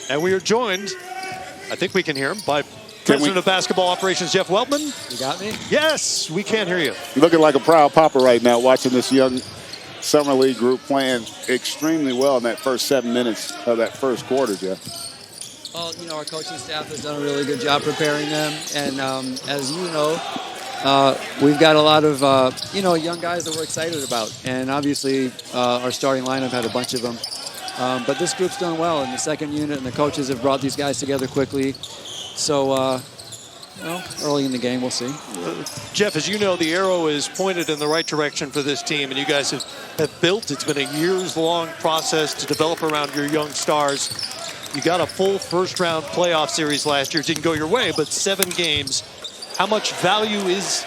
And we are joined, I think we can hear him, by President of Basketball Operations, Jeff Weltman. You got me? Yes, we can hear you. You're looking like a proud papa right now, watching this young Summer League group playing extremely well in that first 7 minutes of that first quarter, Jeff. Well, you know, our coaching staff has done a really good job preparing them. And as you know, we've got a lot of, young guys that we're excited about. And obviously, our starting lineup had a bunch of them. But this group's done well in the second unit, and the coaches have brought these guys together quickly. So, early in the game, we'll see. Jeff, as you know, the arrow is pointed in the right direction for this team, and you guys have built. It's been a years-long process to develop around your young stars. You got a full first-round playoff series last year. It didn't go your way, but 7 games. How much value is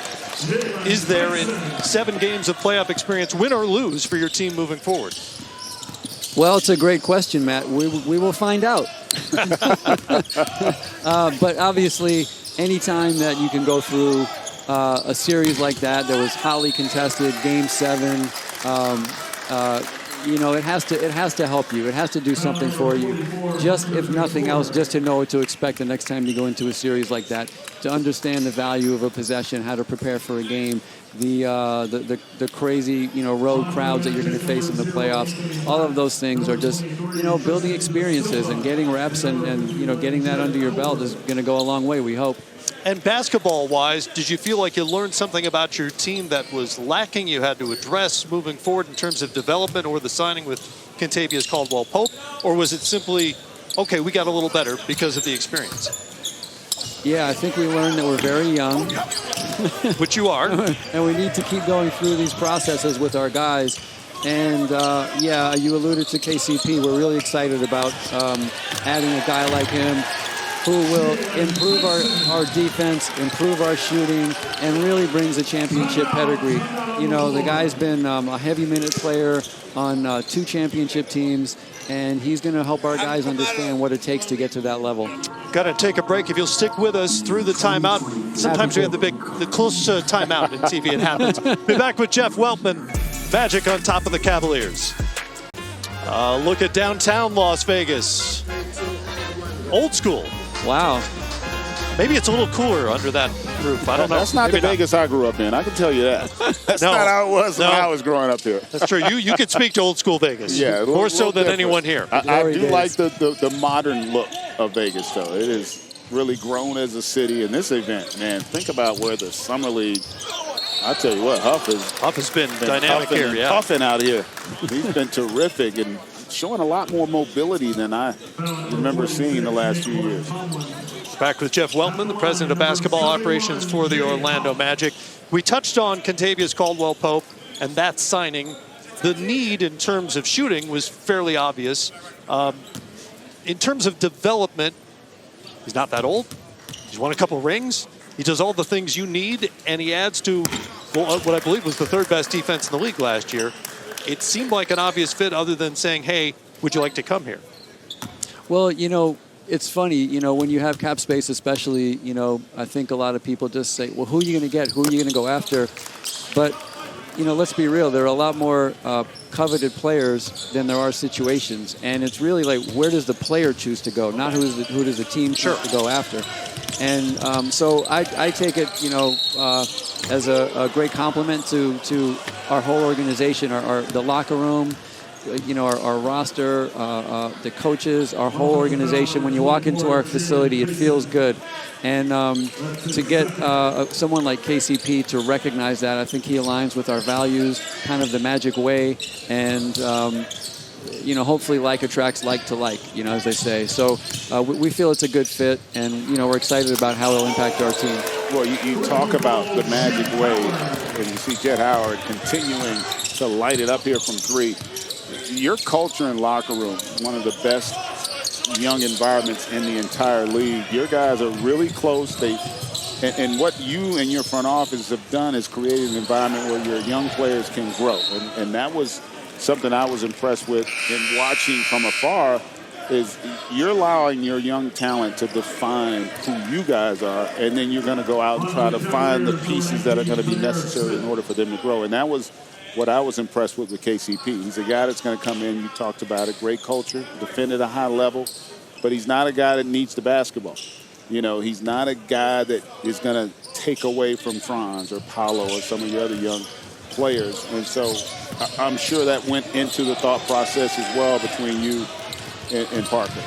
there in 7 games of playoff experience, win or lose, for your team moving forward? Well, it's a great question, Matt. We will find out. But obviously, anytime that you can go through a series like that was hotly contested, Game 7, it has to help you. It has to do something for you. Just, if nothing else, just to know what to expect the next time you go into a series like that, to understand the value of a possession, how to prepare for a game, the crazy, road crowds that you're going to face in the playoffs. All of those things are just, building experiences and getting reps and getting that under your belt is going to go a long way, we hope. And basketball-wise, did you feel like you learned something about your team that was lacking, you had to address moving forward in terms of development or the signing with Kentavious Caldwell-Pope? Or was it simply, okay, we got a little better because of the experience? Yeah, I think we learned that we're very young. Which you are. And we need to keep going through these processes with our guys. And, you alluded to KCP. We're really excited about adding a guy like him who will improve our defense, improve our shooting, and really brings a championship pedigree. The guy's been a heavy minute player on 2 championship teams, and he's going to help our guys understand what it takes to get to that level. Got to take a break. If you'll stick with us through the timeout. Sometimes we have the close timeout in TV. It happens. Be back with Jeff Weltman. Magic on top of the Cavaliers. Look at downtown Las Vegas. Old school. Wow. Maybe it's a little cooler under that roof. I don't know. That's not the Vegas I grew up in. I can tell you that. That's not how it was when I was growing up here. That's true. You could speak to old school Vegas. Yeah, more so than anyone here. I do like the modern look of Vegas, though. It is really grown as a city. In this event, man, think about where the Summer League. I tell you what, Huff has been dynamic here. Yeah, puffing out here. He's been terrific and showing a lot more mobility than I remember seeing the last few years. Back with Jeff Weltman, the president of basketball operations for the Orlando Magic. We touched on Kentavious Caldwell-Pope and that signing. The need in terms of shooting was fairly obvious. In terms of development, he's not that old. He's won a couple rings. He does all the things you need, and he adds to what I believe was the 3rd best defense in the league last year. It seemed like an obvious fit other than saying, hey, would you like to come here? Well, it's funny, when you have cap space especially, I think a lot of people just say, well, who are you going to get? Who are you going to go after? But, let's be real. There are a lot more coveted players than there are situations. And it's really like, where does the player choose to go? Not who does the team choose to go after? And so I take it, as a great compliment to our whole organization, the locker room, our roster, the coaches, our whole organization. When you walk into our facility, it feels good. And to get someone like KCP to recognize that, I think he aligns with our values, kind of the Magic way. And, hopefully like attracts like to like, as they say. So we feel it's a good fit, and, we're excited about how it'll impact our team. Well, you talk about the Magic way, and you see Jet Howard continuing to light it up here from 3. Your culture and locker room, one of the best young environments in the entire league. Your guys are really close. And what you and your front office have done is created an environment where your young players can grow. And that was something I was impressed with in watching from afar, is you're allowing your young talent to define who you guys are, and then you're going to go out and try to find the pieces that are going to be necessary in order for them to grow. And that was what I was impressed with KCP. He's a guy that's going to come in, you talked about it, great culture, defend at a high level, but he's not a guy that needs the basketball. You know, he's not a guy that is going to take away from Franz or Paolo or some of the other young players. And so I'm sure that went into the thought process as well between you and Parker.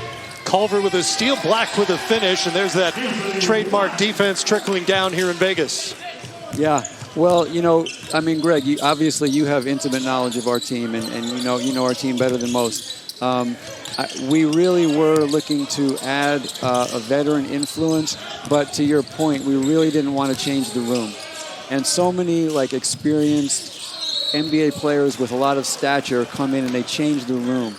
Culver with a steal, Black with a finish, and there's that trademark defense trickling down here in Vegas. Yeah. Well, you know, I mean, Greg, obviously you have intimate knowledge of our team, and you know our team better than most. We really were looking to add a veteran influence, but to your point, we really didn't want to change the room. And so many like experienced NBA players with a lot of stature come in and they change the room.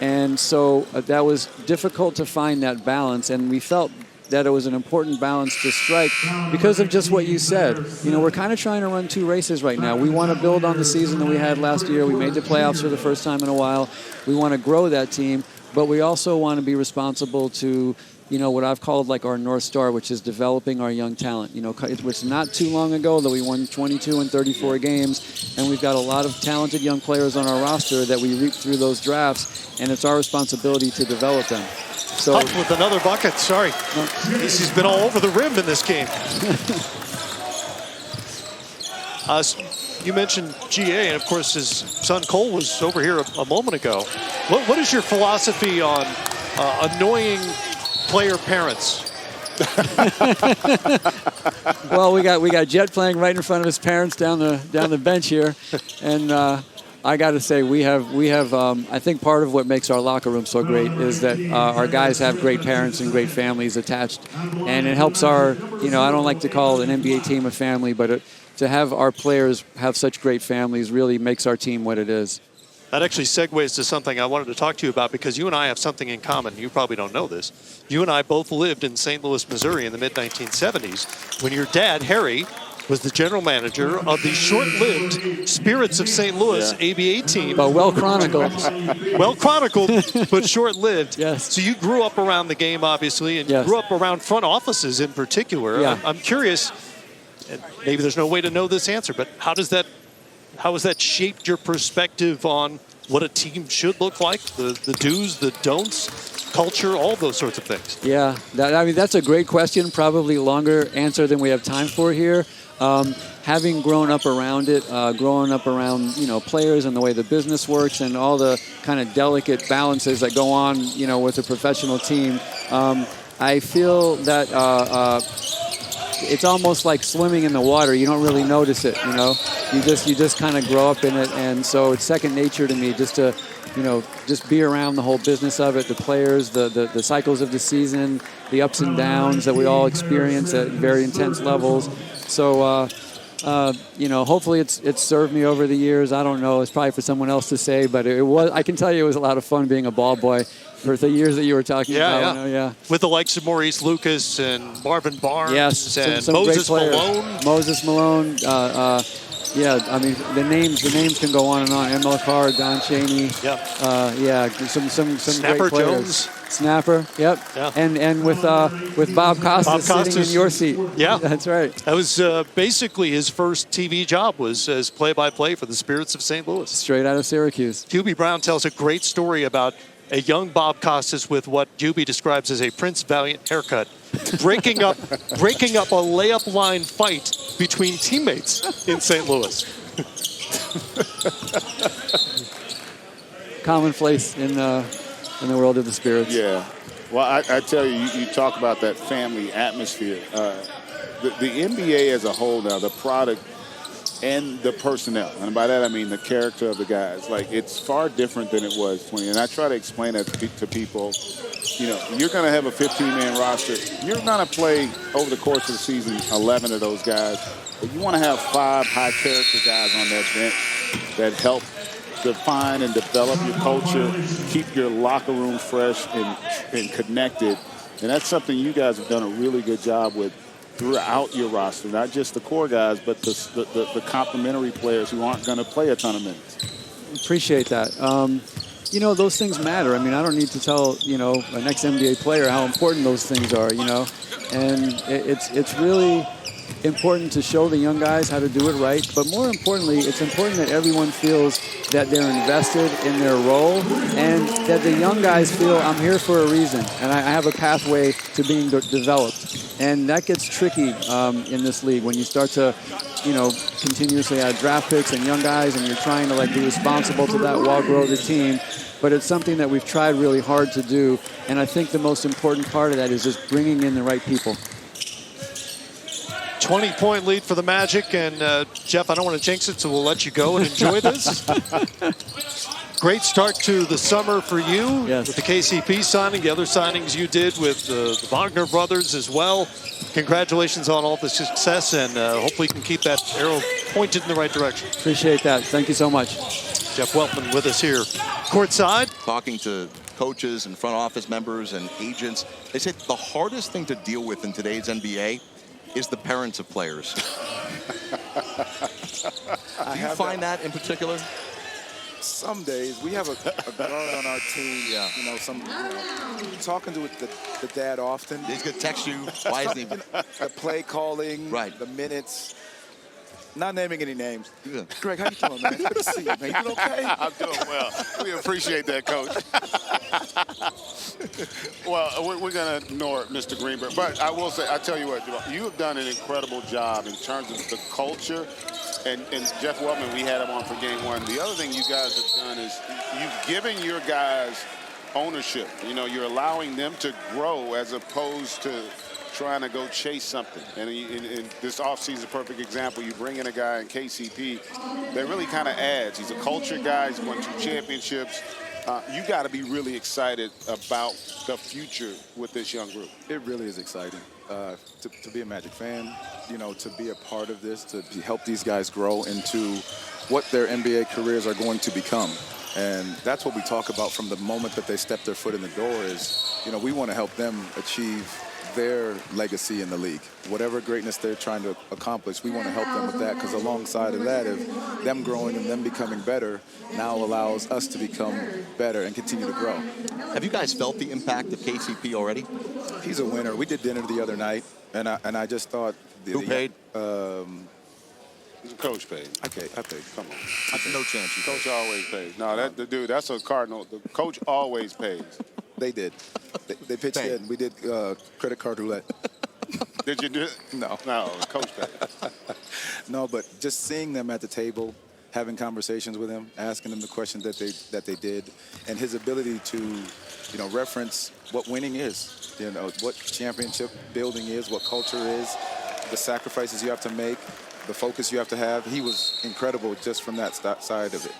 And so that was difficult to find that balance, and we felt that it was an important balance to strike because of just what you said. You know, we're kind of trying to run two races right now. We want to build on the season that we had last year. We made the playoffs for the first time in a while. We want to grow that team, but we also want to be responsible to, you know, what I've called like our North Star, which is developing our young talent. You know, it was not too long ago that we won 22 and 34 games, and we've got a lot of talented young players on our roster that we reaped through those drafts, and it's our responsibility to develop them. So, Huff with another bucket. Sorry. He's been all over the rim in this game. You mentioned GA, and of course his son Cole was over here a moment ago. What is your philosophy on annoying player parents? Well, we got Jet playing right in front of his parents down the bench here, and I got to say we have I think part of what makes our locker room so great is that our guys have great parents and great families attached, and it helps our, you know, I don't like to call an NBA team a family, but to have our players have such great families really makes our team what it is. That actually segues to something I wanted to talk to you about, because you and I have something in common. You probably don't know this. You and I both lived in St. Louis, Missouri in the mid-1970s when your dad, Harry, was the general manager of the short-lived Spirits of St. Louis ABA team. But well chronicled. Well chronicled, but short-lived. Yes. So you grew up around the game, obviously, and yes. you grew up around front offices in particular. Yeah. I'm curious, and maybe there's no way to know this answer, but how has that shaped your perspective on what a team should look like, the do's, the don'ts, culture, all those sorts of things? Yeah, that's a great question, probably a longer answer than we have time for here. Having grown up around it, growing up around, you know, players and the way the business works and all the kind of delicate balances that go on, you know, with a professional team, I feel that it's almost like swimming in the water. You don't really notice it, you know. You just kind of grow up in it, and so it's second nature to me just to, you know, just be around the whole business of it, the players, the cycles of the season, the ups and downs that we all experience at very intense levels. So, you know, hopefully it's served me over the years. I don't know. It's probably for someone else to say, but it was. I can tell you it was a lot of fun being a ball boy for the years that you were talking about. Yeah. You know, yeah. With the likes of Maurice Lucas and Marvin Barnes, yes, and some Moses great players. Malone. Moses Malone. Yeah, I mean the names can go on and on. Emil Carr, Don Chaney. Yep. Yeah, some Snapper great players. Jones. Snapper. Yep. Yeah. And with Bob Costas sitting in your seat. Yeah, that's right. That was basically his first TV job, was as play-by-play for the Spirits of St. Louis. Straight out of Syracuse. Hubie Brown tells a great story about a young Bob Costas with what Hubie describes as a Prince Valiant haircut, breaking up a layup line fight between teammates in St. Louis. Commonplace in the world of the Spirits. Yeah. Well, I tell you, you talk about that family atmosphere. The NBA as a whole now, the product and the personnel, and by that I mean the character of the guys, like it's far different than it was 20. And I try to explain that to people. You know, you're going to have a 15-man roster. You're going to play over the course of the season 11 of those guys, but you want to have 5 high-character guys on that bench that help define and develop your culture, keep your locker room fresh and connected. And that's something you guys have done a really good job with throughout your roster, not just the core guys, but the complementary players who aren't going to play a ton of minutes. Appreciate that. You know, those things matter. I mean, I don't need to tell, you know, an ex-NBA player how important those things are, you know. And it's really, important to show the young guys how to do it right. But more importantly, it's important that everyone feels that they're invested in their role and that the young guys feel I'm here for a reason and I have a pathway to being developed. And that gets tricky in this league when you start to, continuously add draft picks and young guys and you're trying to be responsible to that while grow the team. But it's something that we've tried really hard to do. And I think the most important part of that is just bringing in the right people. 20-point lead for the Magic. And, Jeff, I don't want to jinx it, so we'll let you go and enjoy this. Great start to the summer for you with the KCP signing, the other signings you did with the Wagner brothers as well. Congratulations on all the success, and hopefully you can keep that arrow pointed in the right direction. Appreciate that. Thank you so much. Jeff Weltman with us here courtside. Talking to coaches and front office members and agents, they say the hardest thing to deal with in today's NBA is the parents of players. Do you find that in particular? Some days we have a girl on our team. Talking to the dad often. He's gonna text you. Why isn't he? The play calling, the minutes. Not naming any names. Yeah. Greg, how you doing, man? Good to see you, man. You okay? I'm doing well. We appreciate that, Coach. Well, we're going to ignore Mr. Greenberg. But I will say, I tell you what, you have done an incredible job in terms of the culture. And Jeff Weltman, we had him on for game one. The other thing you guys have done is you've given your guys ownership. You're allowing them to grow as opposed to trying to go chase something. And this offseason is a perfect example. You bring in a guy in KCP that really kind of adds. He's a culture guy. He's won 2 championships. You got to be really excited about the future with this young group. It really is exciting to be a Magic fan, to be a part of this, to help these guys grow into what their NBA careers are going to become. And that's what we talk about from the moment that they step their foot in the door is, we want to help them achieve their legacy in the league. Whatever greatness they're trying to accomplish, we want to help them with that, because alongside of that, of them growing and them becoming better, now allows us to become better and continue to grow. Have you guys felt the impact of KCP already? He's a winner. We did dinner the other night, and I just thought... Who paid? The coach paid. I paid. Come on. No chance. Coach always pays. No, that's a Cardinal. The coach always pays. They did. They pitched in. We did credit card roulette. Did you do it? No. No, coach paid. No, but just seeing them at the table, having conversations with him, asking them the questions that they did, and his ability to, reference what winning is, what championship building is, what culture is, the sacrifices you have to make, the focus you have to have. He was incredible just from that side of it.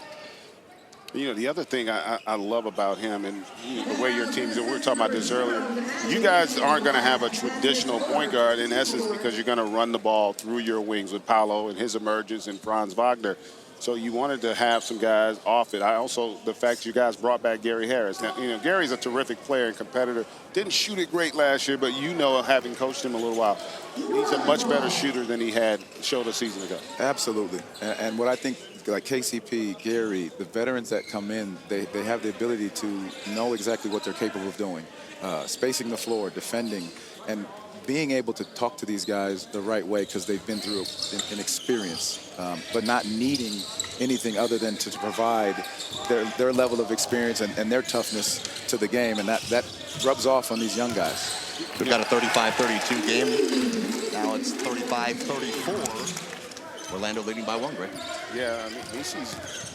The other thing I love about him and the way your team's, and we were talking about this earlier, you guys aren't going to have a traditional point guard in essence because you're going to run the ball through your wings with Paolo and his emergence and Franz Wagner. So you wanted to have some guys off it. The fact you guys brought back Gary Harris. Now, Gary's a terrific player and competitor. Didn't shoot it great last year, but having coached him a little while, he's a much better shooter than he showed a season ago. Absolutely. And what I think, like KCP, Gary, the veterans that come in, they have the ability to know exactly what they're capable of doing. Spacing the floor, defending, and being able to talk to these guys the right way because they've been through an experience, but not needing anything other than to provide their level of experience and their toughness to the game, and that rubs off on these young guys. We've got a 35-32 game. Now it's 35-34. Orlando leading by 1, Greg. Yeah, he's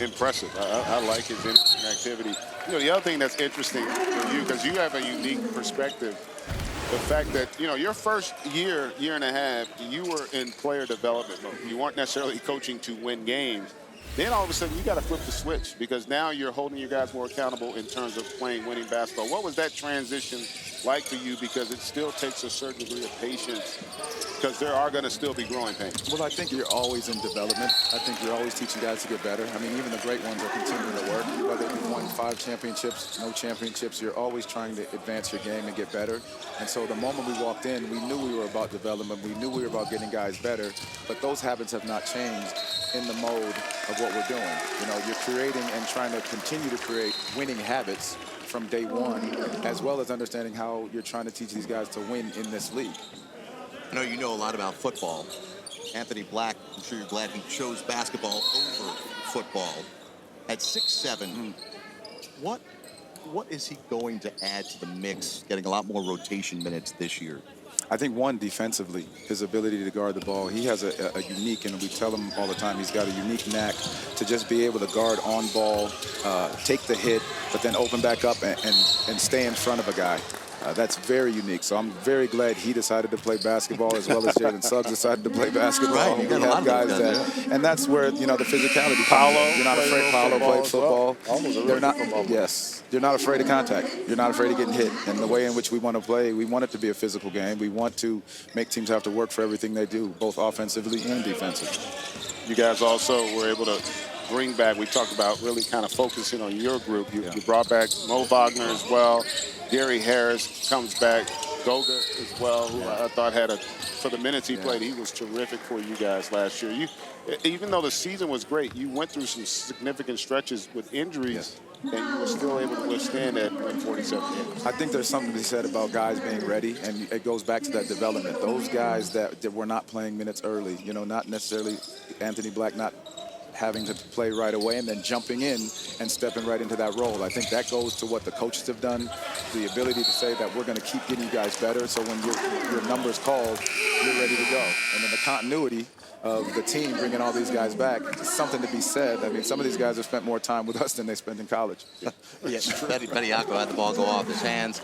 impressive. I like his activity. The other thing that's interesting for you, because you have a unique perspective, the fact that, your first year and a half, you were in player development mode. You weren't necessarily coaching to win games. Then all of a sudden, you got to flip the switch because now you're holding your guys more accountable in terms of playing winning basketball. What was that transition like for you? Because it still takes a certain degree of patience because there are going to still be growing pains. Well, I think you're always in development. I think you're always teaching guys to get better. Even the great ones are continuing to work. Whether you've won 5 championships, no championships, you're always trying to advance your game and get better. And so the moment we walked in, we knew we were about development. We knew we were about getting guys better. But those habits have not changed in the mode of what we're doing. You're creating and trying to continue to create winning habits from day one, as well as understanding how you're trying to teach these guys to win in this league. I know you know a lot about football. Anthony Black, I'm sure you're glad he chose basketball over football. At 6'7", what is he going to add to the mix, getting a lot more rotation minutes this year? I think one, defensively, his ability to guard the ball. He has a unique, and we tell him all the time, he's got a unique knack to just be able to guard on ball, take the hit, but then open back up and stay in front of a guy. That's very unique. So I'm very glad he decided to play basketball as well as Jalen Suggs decided to play basketball. Right, you got a lot of guys that, and that's where, the physicality comes in. You're not afraid. Paolo played football. They're not. Yes, you're not afraid of contact. You're not afraid of getting hit. And the way in which we want to play, we want it to be a physical game. We want to make teams have to work for everything they do, both offensively and defensively. You guys also were able to bring back, we talked about really kind of focusing on your group. You brought back Mo Wagner as well. Gary Harris comes back. Goga as well, who I thought for the minutes he played, he was terrific for you guys last year. Even though the season was great, you went through some significant stretches with injuries, and you were still able to withstand that in 47 games. I think there's something to be said about guys being ready, and it goes back to that development. Those guys that were not playing minutes early, not necessarily Anthony Black not having to play right away and then jumping in and stepping right into that role. I think that goes to what the coaches have done, the ability to say that we're going to keep getting you guys better, so when your number's called, you're ready to go. And then the continuity of the team bringing all these guys back, it's something to be said. I mean, some of these guys have spent more time with us than they spent in college. Yeah, Bediako had the ball go off his hands.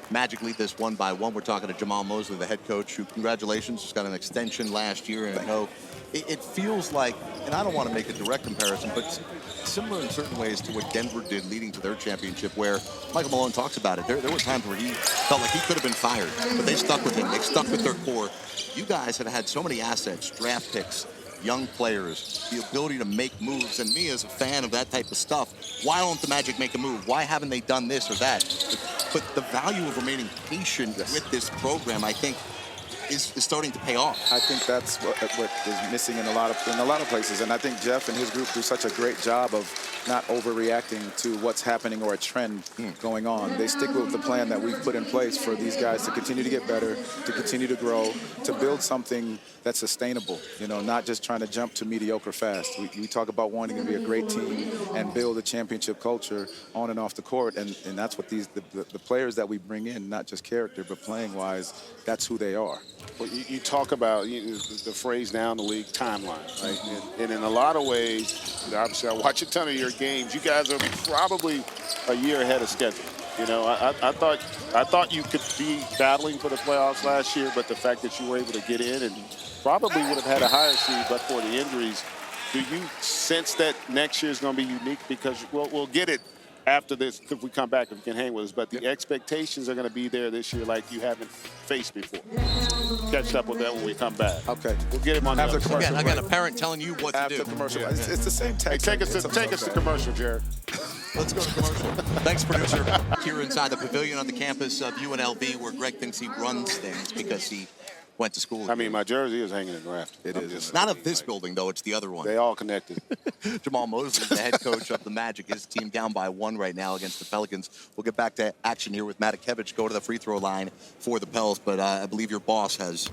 Magic lead this 1-by-1. We're talking to Jamal Mosley, the head coach, who, congratulations, just got an extension last year. And I know it feels like, and I don't want to make a direct comparison, but similar in certain ways to what Denver did leading to their championship, where Michael Malone talks about it. There were times where he felt like he could have been fired, but they stuck with him. They stuck with their core. You guys have had so many assets, draft picks, young players, the ability to make moves. And me as a fan of that type of stuff, why don't the Magic make a move? Why haven't they done this or that? But the value of remaining patient with this program, I think, is starting to pay off. I think that's what is missing in a lot of places, and I think Jeff and his group do such a great job of not overreacting to what's happening or a trend going on. They stick with the plan that we've put in place for these guys to continue to get better, to continue to grow, to build something that's sustainable, not just trying to jump to mediocre fast. We talk about wanting to be a great team and build a championship culture on and off the court, and that's what the players that we bring in, not just character, but playing-wise, that's who they are. Well, you talk about the phrase now in the league, timeline, right? And in a lot of ways, obviously I watch a ton of your games. You guys are probably a year ahead of schedule. I thought you could be battling for the playoffs last year, but the fact that you were able to get in and probably would have had a higher seed but for the injuries, do you sense that next year is going to be unique? Because we'll get it after this if we come back, if you can hang with us, but the expectations are going to be there this year like you haven't faced before. Catch up with that when we come back. Okay. We'll get him on after the commercial. I got a parent telling you what to do. After commercial. It's the same text. Hey, take us to commercial, Jared. Let's go to commercial. Thanks, producer. Here inside the pavilion on the campus of UNLV, where Greg thinks he runs things because he went to school. I mean, my jersey is hanging in the raft. It is. Not of this building, though. It's the other one. They all connected. Jamal Mosley, the head coach of the Magic. His team down by 1 right now against the Pelicans. We'll get back to action here with Matakevich. Go to the free throw line for the Pels, but I believe your boss has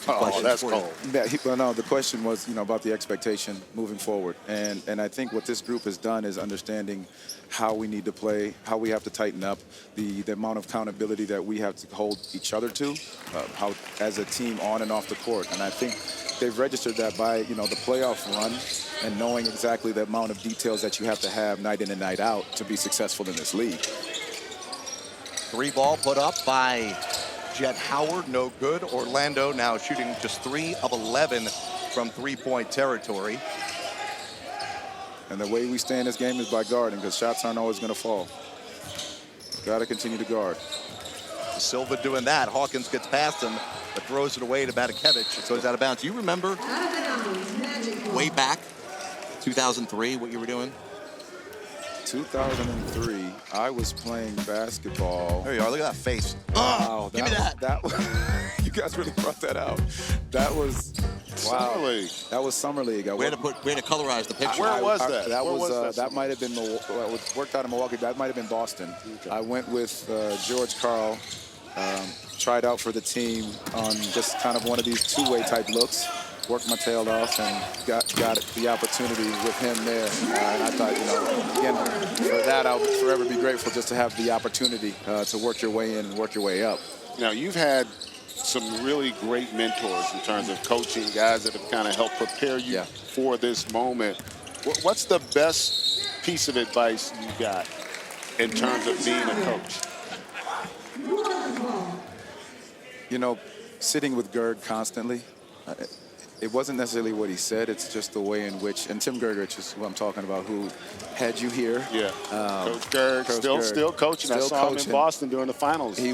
that's cold. Yeah, no, the question was, about the expectation moving forward. And I think what this group has done is understanding how we need to play, how we have to tighten up, the amount of accountability that we have to hold each other to, how as a team on and off the court. And I think they've registered that by, the playoff run and knowing exactly the amount of details that you have to have night in and night out to be successful in this league. 3 ball put up by Jet Howard, no good. Orlando now shooting just 3 of 11 from three-point territory. And the way we stay in this game is by guarding, because shots aren't always going to fall. Got to continue to guard. Silva doing that. Hawkins gets past him, but throws it away to Matakevich. It goes out of bounds. You remember way back, 2003, what you were doing? 2003, I was playing basketball. There you are. Look at that face. Wow, give me that. You guys really brought that out. That was wow. Summer League. That was Summer League. We had to colorize the picture. Where was that? That might have been worked out in Milwaukee. That might have been Boston. Okay. I went with George Karl. Tried out for the team on just kind of one of these two-way type looks. worked my tail off and got the opportunity with him there. And I thought, again, for that, I'll forever be grateful just to have the opportunity to work your way in and work your way up. Now, you've had some really great mentors in terms of coaching, guys that have kind of helped prepare you for this moment. What's the best piece of advice you got in terms of being a coach? Sitting with Gerd constantly, it wasn't necessarily what he said, it's just the way in which, and Tim Gergerich is who I'm talking about, who had you here. Yeah, Coach Gerd, still coaching. I saw him in Boston during the finals. He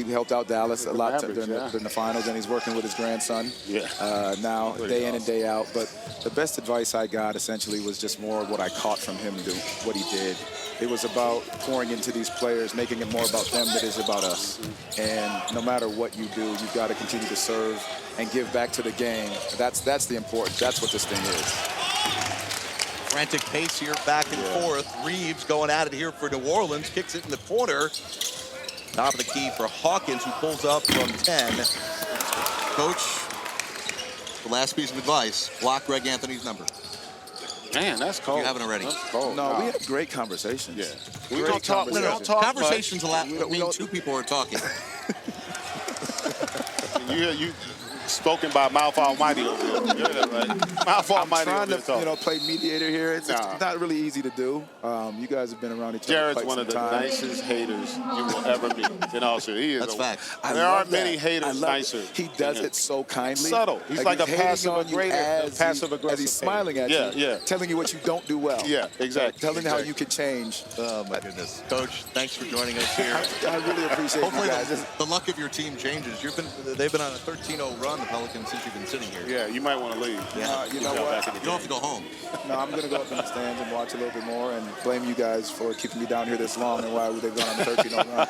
helped out Dallas a lot during the finals, and he's working with his grandson now, day in and day out. But the best advice I got essentially was just more what I caught from him, what he did. It was about pouring into these players, making it more about them than it is about us. And no matter what you do, you've got to continue to serve and give back to the game. That's the important. That's what this thing is. Frantic pace here, back and forth. Reeves going at it here for New Orleans, kicks it in the corner. Top of the key for Hawkins, who pulls up from 10. Coach, the last piece of advice, block Greg Anthony's number. Man, that's cold. You haven't already. That's cold. No, we had great conversations. Yeah. We don't talk. We don't talk. Conversations much. mean two people are talking. You spoken by Mouth Almighty over there. You heard that, right? Mouth Almighty over there. I'm trying to, play mediator here. It's not really easy to do. You guys have been around each other Jared's quite one of the some time. nicest haters you will ever meet. In all seriousness, he is. That's fact. There aren't many haters nicer. He does it so kindly. Subtle. He's like a passive aggressive. As he's smiling at you, telling you what you don't do well. Yeah, exactly. Telling you how you can change. Oh, my goodness. Coach, thanks for joining us here. I really appreciate you Hopefully guys. the luck of your team changes. They've been on a 13-0 run, the Pelicans, since you've been sitting here. Yeah, you might want to leave. Yeah. You know what? You don't have to go home. No, I'm going to go up in the stands and watch a little bit more and blame you guys for keeping me down here this long and why they've gone on a 13-0 run.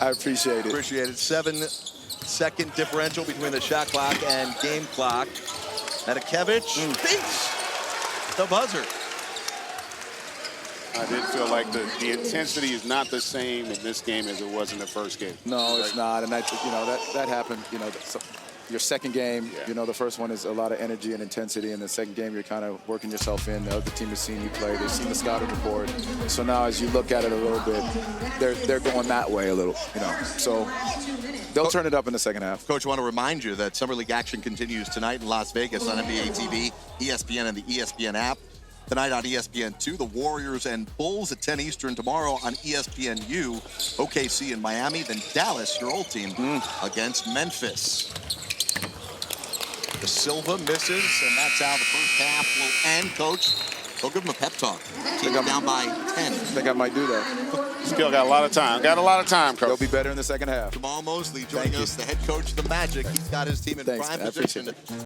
I appreciate it. Appreciate it. 7-second differential between the shot clock and game clock. Matakevich beats the buzzer. I did feel like the intensity is not the same in this game as it was in the first game. No, it's not, and that happened. Your second game, the first one is a lot of energy and intensity, and the second game you're kind of working yourself in. The other team has seen you play, they've seen the scouting report. So now as you look at it a little bit, they're going that way a little, So they'll turn it up in the second half. Coach, I want to remind you that Summer League action continues tonight in Las Vegas on NBA TV, ESPN, and the ESPN app. Tonight on ESPN2, the Warriors and Bulls at 10 Eastern. Tomorrow on ESPNU, OKC in Miami. Then Dallas, your old team, against Memphis. The Silva misses, and that's how the first half will end. Coach, go give him a pep talk. Team down by 10. I think I might do that. Still got a lot of time. Got a lot of time, Coach. They'll be better in the second half. Jamal Mosley joining us, the head coach of the Magic. He's got his team in prime position.